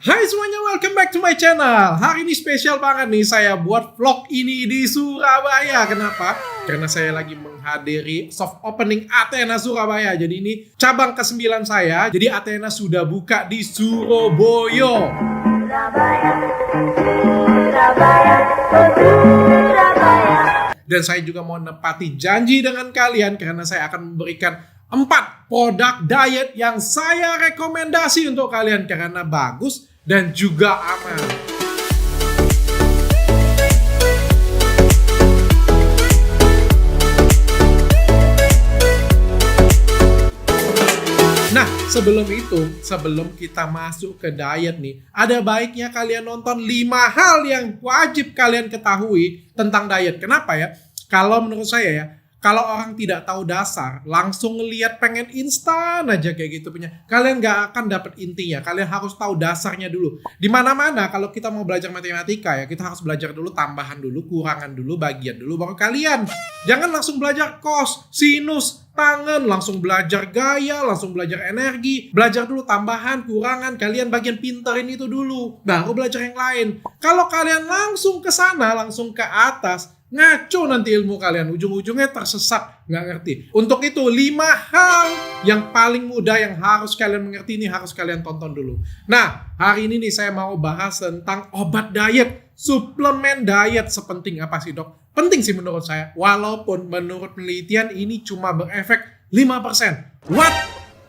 Hai semuanya, welcome back to my channel. Hari ini spesial banget nih, saya buat vlog ini di Surabaya. Kenapa? Karena saya lagi menghadiri soft opening Athena Surabaya. Jadi ini cabang ke-9 saya. Jadi Athena sudah buka di Surabaya. Dan saya juga mau menepati janji dengan kalian karena saya akan memberikan 4 produk diet yang saya rekomendasi untuk kalian karena bagus dan juga aman. Nah, sebelum kita masuk ke diet nih, ada baiknya kalian nonton 5 hal yang wajib kalian ketahui tentang diet. Kenapa ya? Kalau menurut saya ya, kalau orang tidak tahu dasar, langsung ngelihat pengen instan aja kayak gitu punya. Kalian nggak akan dapat intinya. Kalian harus tahu dasarnya dulu. Di mana-mana kalau kita mau belajar matematika ya, kita harus belajar dulu tambahan dulu, kurangan dulu, bagian dulu, baru kalian. Jangan langsung belajar cos, sinus, tangen, langsung belajar gaya, langsung belajar energi. Belajar dulu tambahan, kurangan. Kalian bagian pinterin itu dulu, baru belajar yang lain. Kalau kalian langsung ke sana, langsung ke atas, ngaco nanti ilmu kalian, ujung-ujungnya tersesat, nggak ngerti. Untuk itu 5 hal yang paling mudah yang harus kalian mengerti ini harus kalian tonton dulu. Nah, hari ini nih saya mau bahas tentang obat diet, suplemen diet. Sepenting apa sih dok? Penting sih menurut saya, walaupun menurut penelitian ini cuma berefek 5%. What?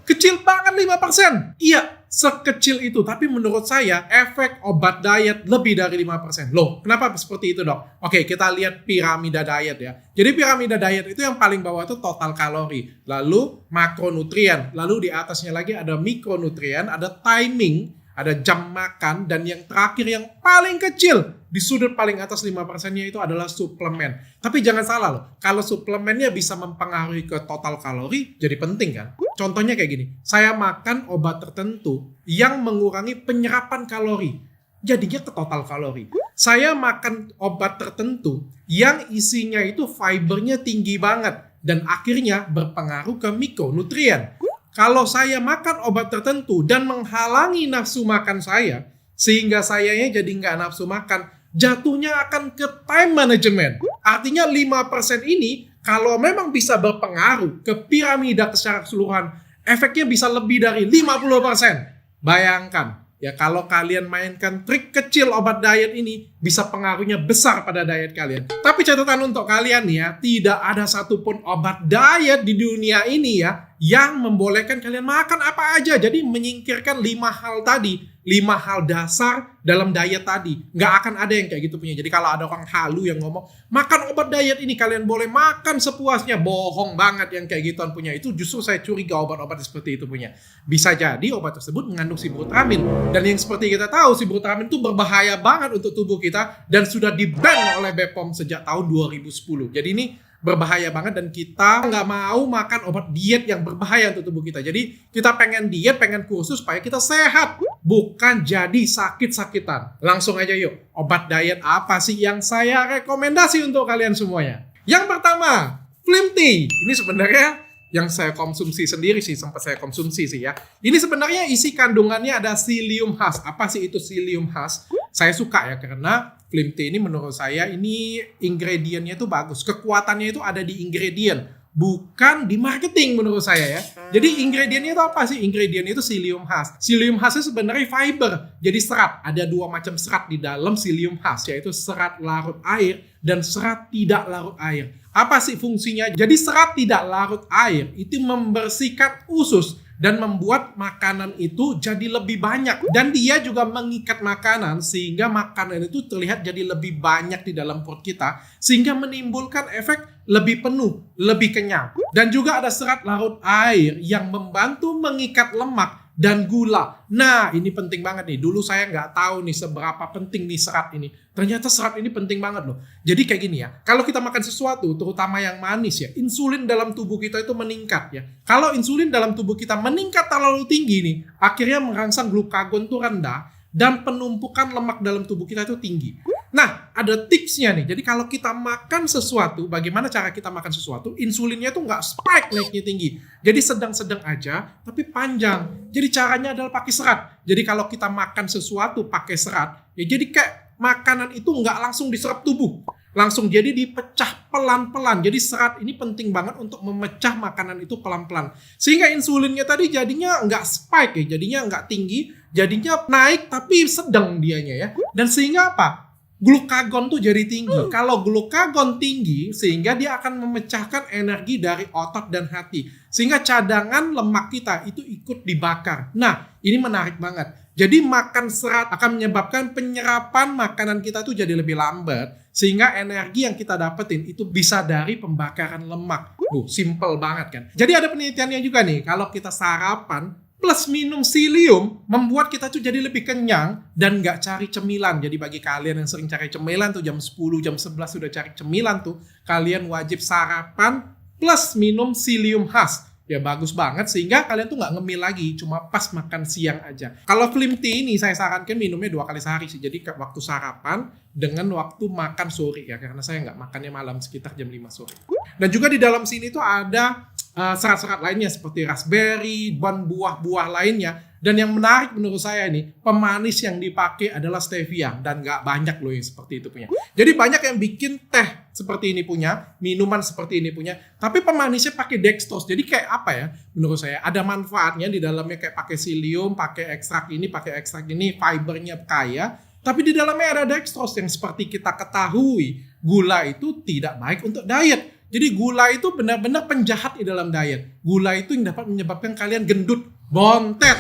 Kecil banget 5%. Iya, sekecil itu. Tapi menurut saya efek obat diet lebih dari 5%. Loh, kenapa seperti itu dok? Oke, kita lihat piramida diet ya. Jadi piramida diet itu yang paling bawah itu total kalori. Lalu makronutrien. Lalu di atasnya lagi ada mikronutrien, ada timing, ada jam makan, dan yang terakhir yang paling kecil di sudut paling atas 5%-nya itu adalah suplemen. Tapi jangan salah loh, kalau suplemennya bisa mempengaruhi ke total kalori, jadi penting kan? Contohnya kayak gini, saya makan obat tertentu yang mengurangi penyerapan kalori, jadinya ke total kalori. Saya makan obat tertentu yang isinya itu fibernya tinggi banget, dan akhirnya berpengaruh ke mikronutrien. Kalau saya makan obat tertentu dan menghalangi nafsu makan saya, sehingga sayanya jadi nggak nafsu makan, jatuhnya akan ke time management. Artinya 5% ini kalau memang bisa berpengaruh ke piramida secara keseluruhan, efeknya bisa lebih dari 50%. Bayangkan, ya kalau kalian mainkan trik kecil obat diet ini, bisa pengaruhnya besar pada diet kalian. Tapi catatan untuk kalian nih ya, tidak ada satupun obat diet di dunia ini ya, yang membolehkan kalian makan apa aja. Jadi menyingkirkan 5 hal tadi, 5 hal dasar dalam diet tadi. Nggak akan ada yang kayak gitu punya. Jadi kalau ada orang halu yang ngomong, makan obat diet ini kalian boleh makan sepuasnya. Bohong banget yang kayak gituan punya. Itu justru saya curiga obat-obat seperti itu punya. Bisa jadi obat tersebut mengandung sibutramine. Dan yang seperti kita tahu, sibutramine itu berbahaya banget untuk tubuh kita. Dan sudah di-ban oleh BPOM sejak tahun 2010. Jadi ini berbahaya banget dan kita nggak mau makan obat diet yang berbahaya untuk tubuh kita. Jadi kita pengen diet, pengen kursus supaya kita sehat, bukan jadi sakit-sakitan. Langsung aja yuk, obat diet apa sih yang saya rekomendasi untuk kalian semuanya? Yang pertama, Slim Tea. Ini sebenarnya yang saya konsumsi sendiri sih, sempat saya konsumsi sih ya. Ini sebenarnya isi kandungannya ada psyllium husk. Apa sih itu psyllium husk? Saya suka ya karena Slim Tea ini menurut saya ini ingredientnya itu bagus. Kekuatannya itu ada di ingredient, bukan di marketing menurut saya ya. Jadi ingredientnya itu apa sih? Ingredientnya itu psyllium husk. Psyllium husk itu sebenarnya fiber. Jadi serat. Ada 2 macam serat di dalam psyllium husk, yaitu serat larut air dan serat tidak larut air. Apa sih fungsinya? Jadi serat tidak larut air itu membersihkan usus dan membuat makanan itu jadi lebih banyak. Dan dia juga mengikat makanan sehingga makanan itu terlihat jadi lebih banyak di dalam perut kita. Sehingga menimbulkan efek lebih penuh, lebih kenyang. Dan juga ada serat larut air yang membantu mengikat lemak dan gula. Nah, ini penting banget nih. Dulu saya nggak tahu nih seberapa penting nih serat ini. Ternyata serat ini penting banget loh. Jadi kayak gini ya, kalau kita makan sesuatu, terutama yang manis ya, insulin dalam tubuh kita itu meningkat ya. Kalau insulin dalam tubuh kita meningkat terlalu tinggi nih, akhirnya merangsang glukagon itu rendah dan penumpukan lemak dalam tubuh kita itu tinggi. Nah, ada tipsnya nih. Jadi kalau kita makan sesuatu, bagaimana cara kita makan sesuatu, insulinnya tuh nggak spike naiknya tinggi. Jadi sedang-sedang aja, tapi panjang. Jadi caranya adalah pakai serat. Jadi kalau kita makan sesuatu pakai serat, ya jadi kayak makanan itu nggak langsung diserap tubuh. Langsung jadi dipecah pelan-pelan. Jadi serat ini penting banget untuk memecah makanan itu pelan-pelan. Sehingga insulinnya tadi jadinya nggak spike ya, jadinya nggak tinggi, jadinya naik tapi sedang dianya ya. Dan sehingga apa? Glukagon tuh jadi tinggi. Kalau glukagon tinggi, sehingga dia akan memecahkan energi dari otot dan hati. Sehingga cadangan lemak kita itu ikut dibakar. Nah, ini menarik banget. Jadi makan serat akan menyebabkan penyerapan makanan kita tuh jadi lebih lambat. Sehingga energi yang kita dapetin itu bisa dari pembakaran lemak. Simple banget kan. Jadi ada penelitiannya juga nih. Kalau kita sarapan plus minum psyllium membuat kita tuh jadi lebih kenyang dan nggak cari cemilan. Jadi bagi kalian yang sering cari cemilan tuh jam 10, jam 11 sudah cari cemilan tuh, kalian wajib sarapan plus minum psyllium khas. Ya bagus banget sehingga kalian tuh nggak ngemil lagi, cuma pas makan siang aja. Kalau Slim Tea ini saya sarankan minumnya 2 kali sehari sih. Jadi waktu sarapan dengan waktu makan sore ya, karena saya nggak makannya malam sekitar jam 5 sore. Dan juga di dalam sini tuh ada serat-serat lainnya seperti raspberry dan buah-buah lainnya. Dan yang menarik menurut saya ini, pemanis yang dipakai adalah stevia dan nggak banyak loh yang seperti itu punya. Jadi banyak yang bikin teh seperti ini punya, minuman seperti ini punya, tapi pemanisnya pakai dextrose. Jadi kayak apa ya? Menurut saya ada manfaatnya di dalamnya, kayak pakai psyllium, pakai ekstrak ini, fibernya kaya. Tapi di dalamnya ada dextrose yang seperti kita ketahui, gula itu tidak baik untuk diet. Jadi gula itu benar-benar penjahat di dalam diet. Gula itu yang dapat menyebabkan kalian gendut, bontet.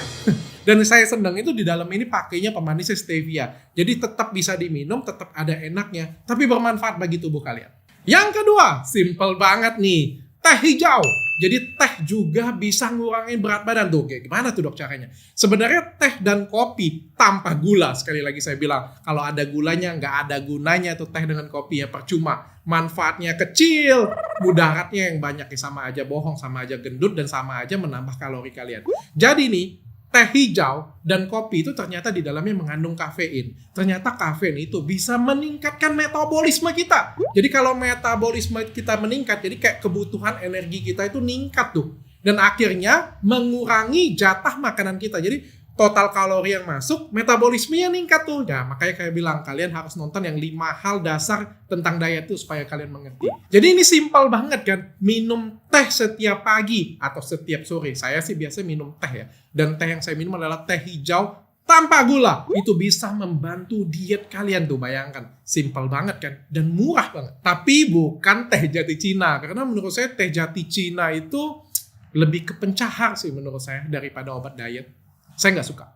Dan saya senang itu di dalam ini pakainya pemanis stevia. Jadi tetap bisa diminum, tetap ada enaknya, tapi bermanfaat bagi tubuh kalian. Yang kedua, simple banget nih. Teh hijau. Jadi teh juga bisa ngurangin berat badan tuh. Kayak gimana tuh dok caranya? Sebenarnya teh dan kopi tanpa gula. Sekali lagi saya bilang, kalau ada gulanya nggak ada gunanya tuh teh dengan kopi ya, percuma. Manfaatnya kecil, mudaratnya yang banyak ya, sama aja bohong, sama aja gendut, dan sama aja menambah kalori kalian. Jadi nih, teh hijau dan kopi itu ternyata di dalamnya mengandung kafein. Ternyata kafein itu bisa meningkatkan metabolisme kita. Jadi kalau metabolisme kita meningkat, jadi kayak kebutuhan energi kita itu meningkat tuh. Dan akhirnya mengurangi jatah makanan kita. Jadi total kalori yang masuk, metabolismenya meningkat tuh. Ya, makanya kayak bilang, kalian harus nonton yang 5 hal dasar tentang diet itu supaya kalian mengerti. Jadi ini simpel banget kan, minum teh setiap pagi atau setiap sore. Saya sih biasa minum teh ya. Dan teh yang saya minum adalah teh hijau tanpa gula. Itu bisa membantu diet kalian tuh, bayangkan. Simpel banget kan, dan murah banget. Tapi bukan teh jati Cina. Karena menurut saya teh jati Cina itu lebih ke pencahar sih menurut saya daripada obat diet. Saya nggak suka.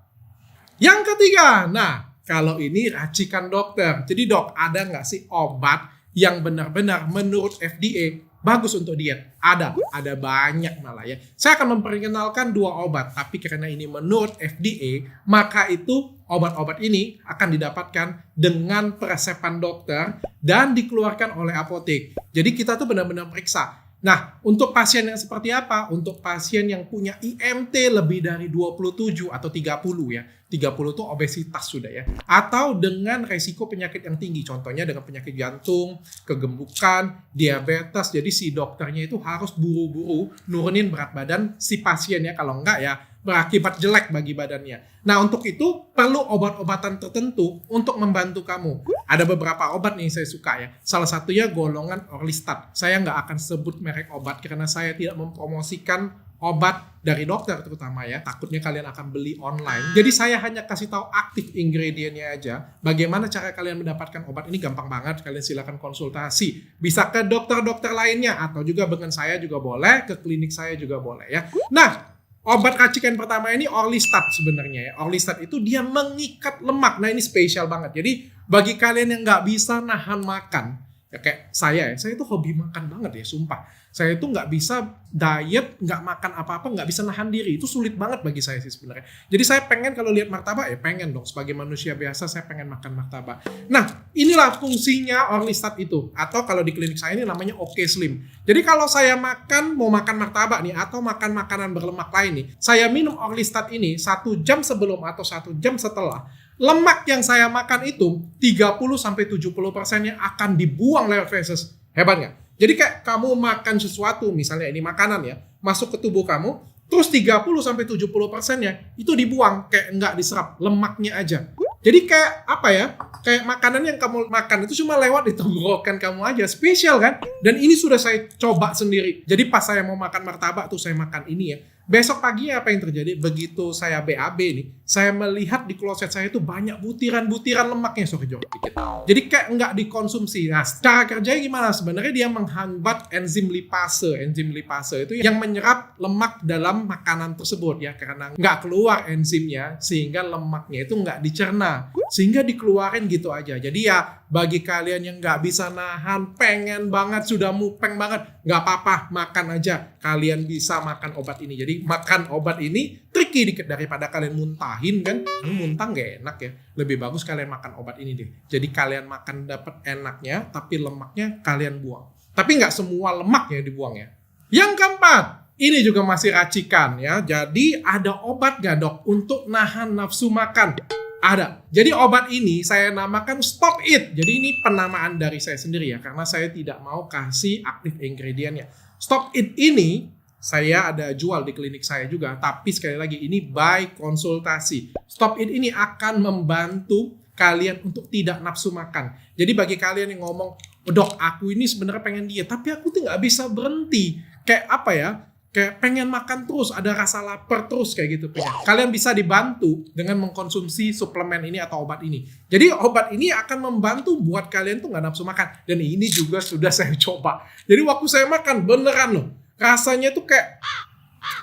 Yang ketiga, nah kalau ini racikan dokter. Jadi dok, ada nggak sih obat yang benar-benar menurut FDA bagus untuk diet? Ada banyak malah ya. Saya akan memperkenalkan 2 obat, tapi karena ini menurut FDA, maka itu obat-obat ini akan didapatkan dengan peresepan dokter dan dikeluarkan oleh apotek. Jadi kita tuh benar-benar periksa. Nah, untuk pasien yang seperti apa? Untuk pasien yang punya IMT lebih dari 27 atau 30 ya. 30 itu obesitas sudah ya. Atau dengan resiko penyakit yang tinggi. Contohnya dengan penyakit jantung, kegemukan, diabetes. Jadi si dokternya itu harus buru-buru nurunin berat badan si pasiennya. Kalau enggak ya berakibat jelek bagi badannya. Nah, untuk itu perlu obat-obatan tertentu untuk membantu kamu. Ada beberapa obat nih saya suka ya. Salah satunya golongan Orlistat. Saya nggak akan sebut merek obat karena saya tidak mempromosikan obat dari dokter terutama ya. Takutnya kalian akan beli online. Jadi saya hanya kasih tahu aktif ingredientnya aja. Bagaimana cara kalian mendapatkan obat ini gampang banget. Kalian silakan konsultasi. Bisa ke dokter-dokter lainnya atau juga dengan saya juga boleh, ke klinik saya juga boleh ya. Nah, obat racikan pertama ini Orlistat sebenarnya ya. Orlistat itu dia mengikat lemak. Nah ini spesial banget. Jadi bagi kalian yang nggak bisa nahan makan, ya kayak saya itu hobi makan banget ya, sumpah. Saya itu nggak bisa diet, nggak makan apa-apa, nggak bisa nahan diri. Itu sulit banget bagi saya sih sebenarnya. Jadi saya pengen kalau lihat martabak, ya pengen dong. Sebagai manusia biasa, saya pengen makan martabak. Nah, inilah fungsinya Orlistat itu. Atau kalau di klinik saya ini namanya Oke Slim. Jadi kalau saya mau makan martabak nih, atau makan makanan berlemak lain nih, saya minum Orlistat ini 1 jam sebelum atau 1 jam setelah, lemak yang saya makan itu 30-70%-nya akan dibuang lewat feses. Hebat nggak? Jadi kayak kamu makan sesuatu, misalnya ini makanan ya, masuk ke tubuh kamu, terus 30-70%-nya itu dibuang, kayak nggak diserap, lemaknya aja. Jadi kayak apa ya? Kayak makanan yang kamu makan itu cuma lewat di tenggorokan kamu aja. Spesial kan? Dan ini sudah saya coba sendiri. Jadi pas saya mau makan martabak tuh saya makan ini ya. Besok paginya apa yang terjadi? Begitu saya BAB nih, saya melihat di kloset saya itu banyak butiran-butiran lemaknya. Sorry Jok, dikit. Jadi kayak nggak dikonsumsi. Nah, secara kerjanya gimana? Sebenarnya dia menghambat enzim lipase. Enzim lipase itu yang menyerap lemak dalam makanan tersebut ya. Karena nggak keluar enzimnya, sehingga lemaknya itu nggak dicerna. Sehingga dikeluarin gitu aja. Jadi ya, bagi kalian yang nggak bisa nahan, pengen banget, sudah mupeng banget, nggak apa-apa, makan aja. Kalian bisa makan obat ini. Jadi makan obat ini tricky dikit daripada kalian muntahin kan. Muntah nggak enak ya. Lebih bagus kalian makan obat ini deh. Jadi kalian makan dapat enaknya, tapi lemaknya kalian buang. Tapi nggak semua lemak yang dibuang ya. Yang keempat, ini juga masih racikan ya. Jadi ada obat nggak dok untuk nahan nafsu makan? Ada. Jadi obat ini saya namakan Stop It. Jadi ini penamaan dari saya sendiri ya. Karena saya tidak mau kasih aktif ingredientnya. Stop It ini saya ada jual di klinik saya juga. Tapi sekali lagi ini by konsultasi. Stop It ini akan membantu kalian untuk tidak nafsu makan. Jadi bagi kalian yang ngomong, dok aku ini sebenarnya pengen diet. Tapi aku tuh nggak bisa berhenti. Kayak apa ya? Kayak pengen makan terus, ada rasa lapar terus kayak gitu. Kalian bisa dibantu dengan mengkonsumsi suplemen ini atau obat ini. Jadi obat ini akan membantu buat kalian tuh nggak nafsu makan. Dan ini juga sudah saya coba. Jadi waktu saya makan beneran loh. Rasanya tuh kayak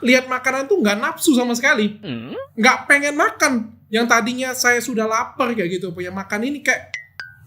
lihat makanan tuh nggak nafsu sama sekali. Nggak pengen makan. Yang tadinya saya sudah lapar kayak gitu. Punya makan ini kayak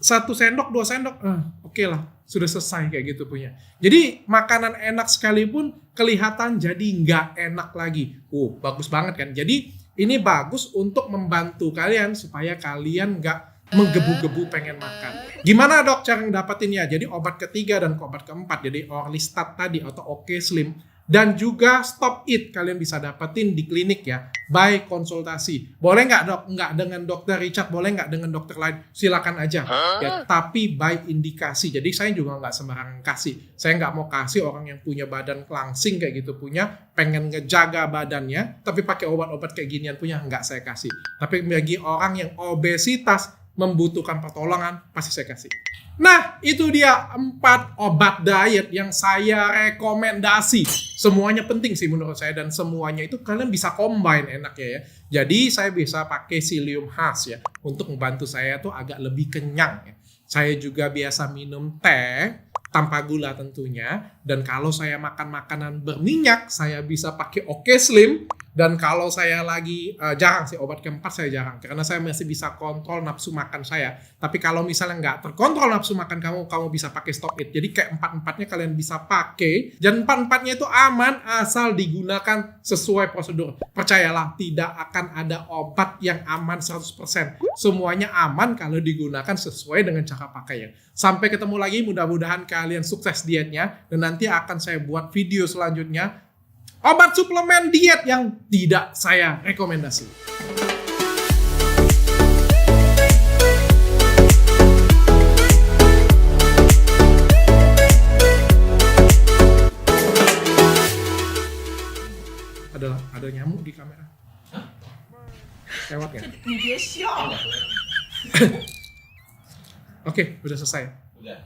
1 sendok, 2 sendok. Oke lah. Sudah selesai kayak gitu punya. Jadi makanan enak sekalipun kelihatan jadi nggak enak lagi. Bagus banget kan. Jadi ini bagus untuk membantu kalian supaya kalian nggak menggebu-gebu pengen makan. Gimana dok cara ngedapetinnya? Jadi obat ketiga dan obat keempat. Jadi Orlistat tadi atau Oke Slim. Dan juga Stop It kalian bisa dapetin di klinik ya. By konsultasi. Boleh nggak dok? Nggak dengan dokter Richard. Boleh nggak dengan dokter lain? Silakan aja. Ya, tapi by indikasi. Jadi saya juga nggak sembarangan kasih. Saya nggak mau kasih orang yang punya badan langsing kayak gitu punya. Pengen ngejaga badannya. Tapi pakai obat-obat kayak ginian punya. Nggak saya kasih. Tapi bagi orang yang obesitas membutuhkan pertolongan, pasti saya kasih. Nah, itu dia 4 obat diet yang saya rekomendasi. Semuanya penting sih menurut saya dan semuanya itu kalian bisa combine enaknya ya. Jadi saya bisa pakai psyllium khas ya untuk membantu saya tuh agak lebih kenyang ya. Saya juga biasa minum teh tanpa gula tentunya. Dan kalau saya makan makanan berminyak, saya bisa pakai Oke Slim. Dan kalau saya lagi, jarang sih obat keempat saya jarang. Karena saya masih bisa kontrol nafsu makan saya. Tapi kalau misalnya nggak terkontrol nafsu makan kamu bisa pakai Stop It. Jadi kayak 4-4-nya kalian bisa pakai. Dan 4-4-nya itu aman asal digunakan sesuai prosedur. Percayalah, tidak akan ada obat yang aman 100%. Semuanya aman kalau digunakan sesuai dengan cara pakainya. Sampai ketemu lagi, mudah-mudahan kalian sukses dietnya. Dan nanti akan saya buat video selanjutnya. Obat suplemen diet yang tidak saya rekomendasi. Ada nyamuk di kamera. Lewat ya? Oke, udah selesai.